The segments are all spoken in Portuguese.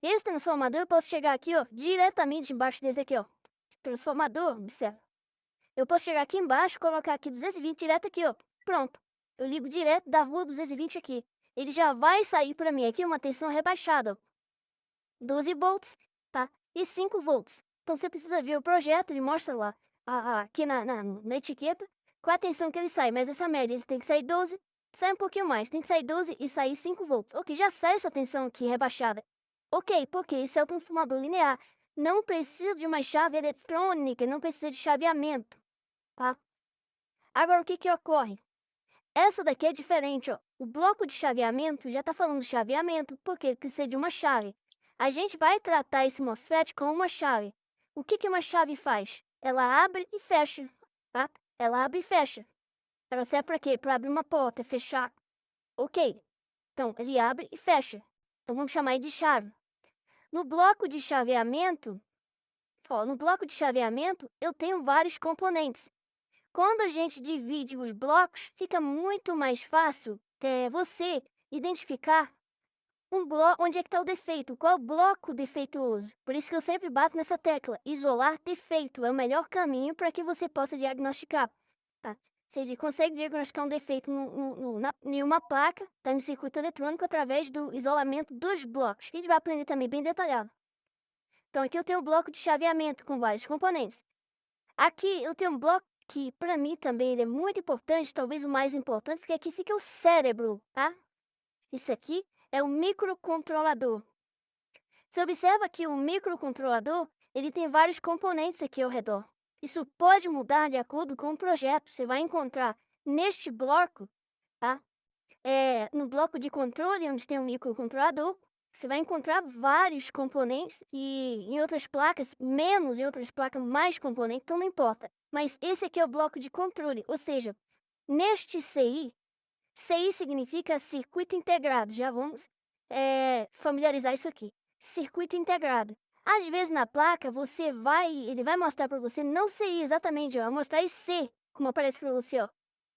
Esse transformador eu posso chegar aqui, ó, diretamente embaixo dele aqui, ó. Transformador, observa. Eu posso chegar aqui embaixo, colocar aqui 220 direto aqui, ó. Pronto. Eu ligo direto da rua 220 aqui. Ele já vai sair para mim aqui uma tensão rebaixada, ó. 12 volts, tá? E 5 volts. Então você precisa ver o projeto, ele mostra lá, aqui na etiqueta, qual a tensão que ele sai. Mas essa média, ele tem que sair 12, sai um pouquinho mais. Tem que sair 12 e sair 5 volts. Ok, já sai essa tensão aqui rebaixada. Ok, porque esse é o transformador linear. Não precisa de uma chave eletrônica, não precisa de chaveamento, tá? Agora, o que que ocorre? Essa daqui é diferente, ó. O bloco de chaveamento já está falando de chaveamento, porque precisa de uma chave. A gente vai tratar esse MOSFET com uma chave. O que que uma chave faz? Ela abre e fecha, tá? Ela abre e fecha. Ela serve para quê? Para abrir uma porta, fechar. Ok. Então, ele abre e fecha. Então, vamos chamar ele de chave. No bloco de chaveamento, ó, no bloco de chaveamento, eu tenho vários componentes. Quando a gente divide os blocos, fica muito mais fácil você identificar um bloco, onde é que está o defeito, qual é o bloco defeituoso. Por isso que eu sempre bato nessa tecla. Isolar defeito é o melhor caminho para que você possa diagnosticar. Tá? Você consegue diagnosticar um defeito em uma placa, tá, no circuito eletrônico, através do isolamento dos blocos, que a gente vai aprender também bem detalhado. Então, aqui eu tenho o bloco de chaveamento com vários componentes. Aqui eu tenho um bloco que, para mim, também ele é muito importante, talvez o mais importante, porque aqui fica o cérebro, tá? Isso aqui é o microcontrolador. Você observa que o microcontrolador, ele tem vários componentes aqui ao redor. Isso pode mudar de acordo com o projeto. Você vai encontrar neste bloco, tá? No bloco de controle, onde tem um microcontrolador, você vai encontrar vários componentes e em outras placas, menos, em outras placas, mais componentes, então não importa. Mas esse aqui é o bloco de controle, ou seja, neste CI significa circuito integrado. Já vamos familiarizar isso aqui. Circuito integrado. Às vezes na placa ele vai mostrar para você não CI exatamente, ó, vai mostrar IC, como aparece para você, ó.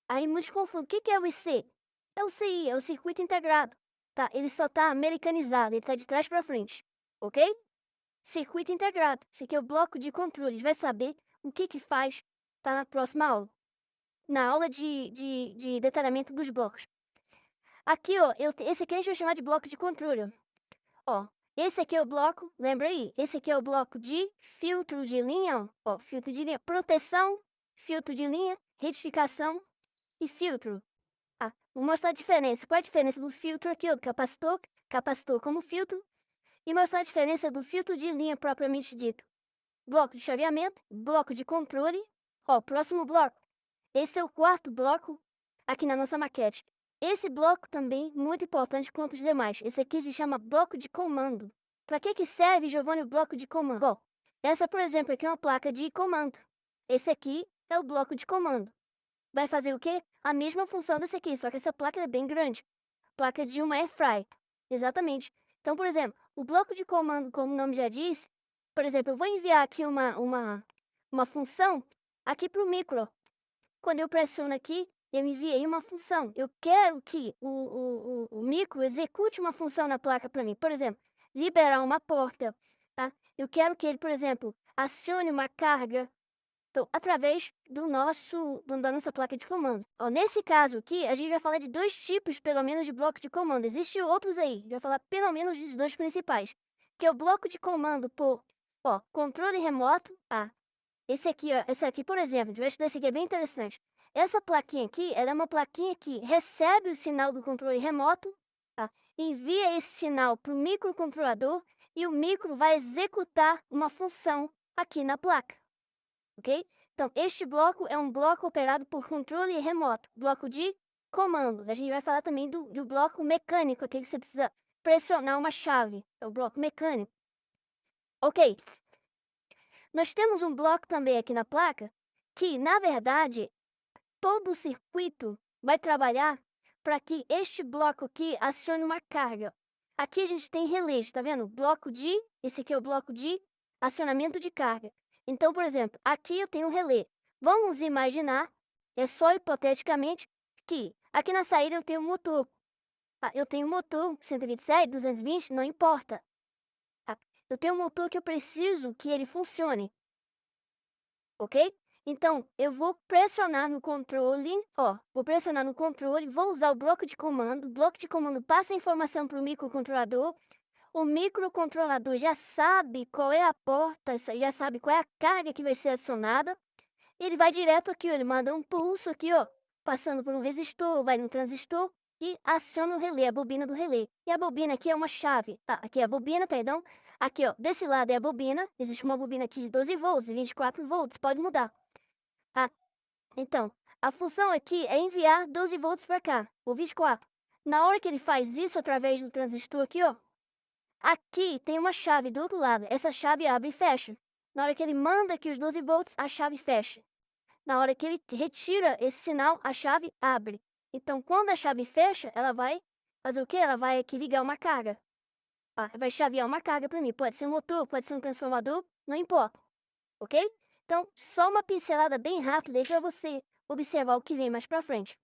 Aí muitos confundem. O que que é o IC? É o CI, é o circuito integrado. Tá? Ele só está americanizado, ele está de trás para frente, ok? Circuito integrado. Esse aqui é o bloco de controle. A gente vai saber o que que faz, tá, na próxima aula. Na aula de detalhamento dos blocos. Aqui, ó, esse aqui a gente vai chamar de bloco de controle. Ó, esse aqui é o bloco, lembra aí? Esse aqui é o bloco de filtro de linha, ó, filtro de linha, proteção, filtro de linha, retificação e filtro. Vou mostrar a diferença. Qual é a diferença do filtro aqui, ó, do capacitor, capacitor como filtro, e mostrar a diferença do filtro de linha propriamente dito. Bloco de chaveamento, bloco de controle. Ó, próximo bloco. Esse é o quarto bloco aqui na nossa maquete. Esse bloco também muito importante quanto os demais. Esse aqui se chama bloco de comando. Para que serve, Giovanni, o bloco de comando? Bom, essa, por exemplo, aqui é uma placa de comando. Esse aqui é o bloco de comando. Vai fazer o quê? A mesma função desse aqui, só que essa placa é bem grande. Placa de uma airfry. Exatamente. Então, por exemplo, o bloco de comando, como o nome já diz, por exemplo, eu vou enviar aqui uma função aqui para o micro. Quando eu pressiono aqui, eu enviei uma função. Eu quero que o micro execute uma função na placa para mim. Por exemplo, liberar uma porta, tá? Eu quero que ele, por exemplo, acione uma carga, então, através da nossa placa de comando. Ó, nesse caso aqui, a gente vai falar de dois tipos, pelo menos, de bloco de comando. Existem outros aí. A gente vai falar pelo menos dos dois principais. Que é o bloco de comando por, ó, controle remoto. Esse aqui, ó, esse aqui, por exemplo, deixa eu estudar esse aqui, é bem interessante. Essa plaquinha aqui, ela é uma plaquinha que recebe o sinal do controle remoto, tá? Envia esse sinal para o microcontrolador e o micro vai executar uma função aqui na placa, ok? Então, este bloco é um bloco operado por controle remoto, bloco de comando. A gente vai falar também do bloco mecânico, aqui que você precisa pressionar uma chave, é o bloco mecânico. Ok, nós temos um bloco também aqui na placa que, na verdade, todo o circuito vai trabalhar para que este bloco aqui acione uma carga. Aqui a gente tem relés, tá vendo? Esse aqui é o bloco de acionamento de carga. Então, por exemplo, aqui eu tenho um relé. Vamos imaginar, é só hipoteticamente, que aqui na saída eu tenho um motor. Eu tenho um motor 127, 220, não importa. Eu tenho um motor que eu preciso que ele funcione, ok? Então, eu vou pressionar no controle, ó, vou pressionar no controle, vou usar o bloco de comando passa a informação para o microcontrolador, o microcontrolador já sabe qual é a porta, já sabe qual é a carga que vai ser acionada, ele vai direto aqui, ó, ele manda um pulso aqui, ó, passando por um resistor, vai no transistor e aciona o relé, a bobina do relé. E a bobina aqui é uma chave, tá? Aqui é a bobina, perdão. Aqui, ó, desse lado é a bobina, existe uma bobina aqui de 12 volts, 24 volts, pode mudar. Ah, então, a função aqui é enviar 12 volts para cá, ou 24. Na hora que ele faz isso através do transistor aqui, ó, aqui tem uma chave do outro lado. Essa chave abre e fecha. Na hora que ele manda aqui os 12 volts, a chave fecha. Na hora que ele retira esse sinal, a chave abre. Então, quando a chave fecha, ela vai fazer o quê? Ela vai aqui ligar uma carga. Vai chavear uma carga para mim. Pode ser um motor, pode ser um transformador, não importa. Ok? Então, só uma pincelada bem rápida aí para você observar o que vem mais para frente.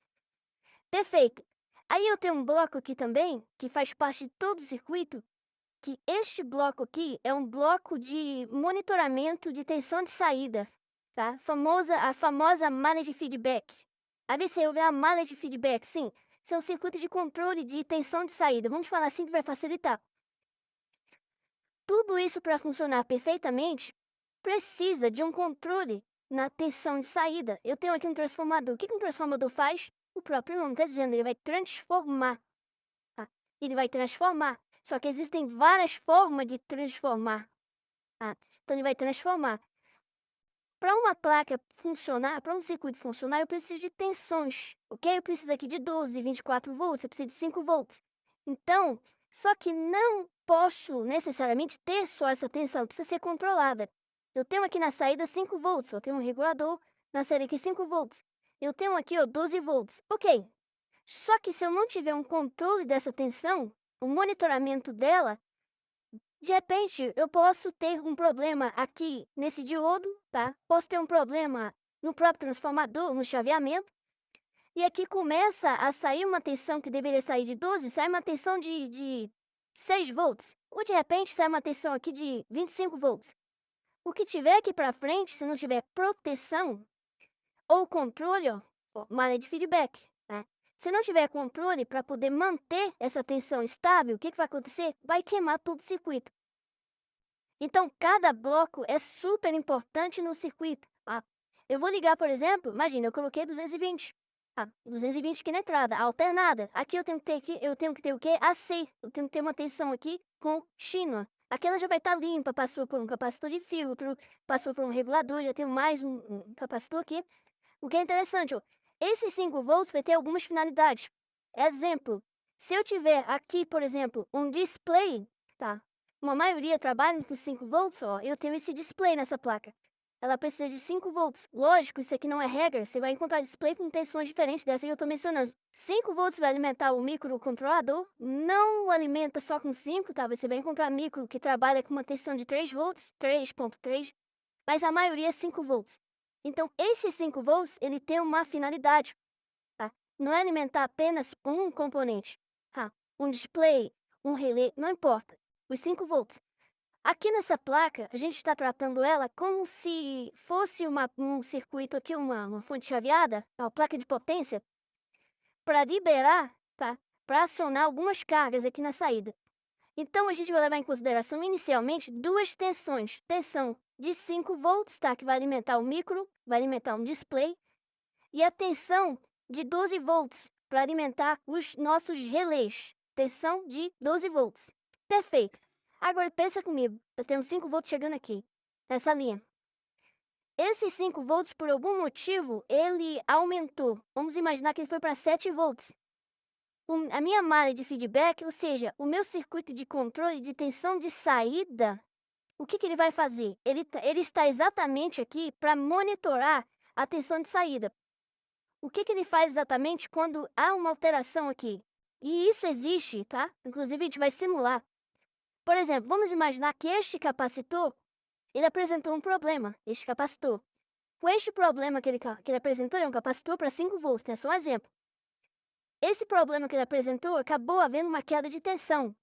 Perfeito. Aí eu tenho um bloco aqui também, que faz parte de todo o circuito, que este bloco aqui é um bloco de monitoramento de tensão de saída, tá? A famosa malha de feedback. Aí você ouve a malha de feedback, sim. Isso é um circuito de controle de tensão de saída. Vamos falar assim que vai facilitar. Tudo isso para funcionar perfeitamente precisa de um controle na tensão de saída. Eu tenho aqui um transformador. O que um transformador faz? O próprio nome está dizendo, ele vai transformar. Tá? Ele vai transformar. Só que existem várias formas de transformar. Tá? Então ele vai transformar. Para uma placa funcionar, para um circuito funcionar, eu preciso de tensões, ok? Eu preciso aqui de 12, 24 volts, eu preciso de 5 volts. Então, só que não posso necessariamente ter só essa tensão, precisa ser controlada. Eu tenho aqui na saída 5 volts, eu tenho um regulador na saída aqui 5 volts. Eu tenho aqui, ó, 12 volts, ok. Só que se eu não tiver um controle dessa tensão, o monitoramento dela, de repente, eu posso ter um problema aqui nesse diodo, tá? Posso ter um problema no próprio transformador, no chaveamento. E aqui começa a sair uma tensão que deveria sair de 12, sai uma tensão de 6 volts. Ou de repente sai uma tensão aqui de 25 volts. O que tiver aqui para frente, se não tiver proteção ou controle, ó, malha de feedback, né? Se não tiver controle para poder manter essa tensão estável, o que vai acontecer? Vai queimar todo o circuito. Então, cada bloco é super importante no circuito. Eu vou ligar, por exemplo, imagina, eu coloquei 220. 220 aqui na entrada, alternada. Aqui eu tenho que ter o quê? AC. Eu tenho que ter uma tensão aqui contínua. Aquela já vai estar limpa, passou por um capacitor de filtro, passou por um regulador, já tenho mais um capacitor aqui. O que é interessante, ó, esses 5 volts vai ter algumas finalidades. Exemplo, se eu tiver aqui, por exemplo, um display, tá? Uma maioria trabalha com 5 volts, ó, eu tenho esse display nessa placa. Ela precisa de 5 volts. Lógico, isso aqui não é regra, você vai encontrar display com tensões diferentes dessa que eu estou mencionando. 5 volts vai alimentar o microcontrolador, não alimenta só com 5, tá? Você vai encontrar micro que trabalha com uma tensão de 3 volts, 3.3, mas a maioria é 5 volts. Então, esses 5 volts, ele tem uma finalidade, tá? Não é alimentar apenas um componente, tá? Um display, um relé, não importa. Os 5 volts. Aqui nessa placa, a gente está tratando ela como se fosse um circuito aqui, uma fonte chaveada, uma placa de potência, para liberar, tá? Para acionar algumas cargas aqui na saída. Então, a gente vai levar em consideração inicialmente duas tensões. Tensão de 5 volts, tá? Que vai alimentar o micro, vai alimentar um display. E a tensão de 12 volts para alimentar os nossos relés. Tensão de 12 volts. Perfeito. Agora pensa comigo, eu tenho 5 volts chegando aqui, nessa linha. Esses 5 volts, por algum motivo, ele aumentou. Vamos imaginar que ele foi para 7 volts. A minha malha de feedback, ou seja, o meu circuito de controle de tensão de saída, o que ele vai fazer? Ele está exatamente aqui para monitorar a tensão de saída. O que ele faz exatamente quando há uma alteração aqui? E isso existe, tá? Inclusive, a gente vai simular. Por exemplo, vamos imaginar que este capacitor, ele apresentou um problema, este capacitor. Com este problema que ele apresentou, ele é um capacitor para 5 volts, é só um exemplo. Esse problema que ele apresentou acabou havendo uma queda de tensão.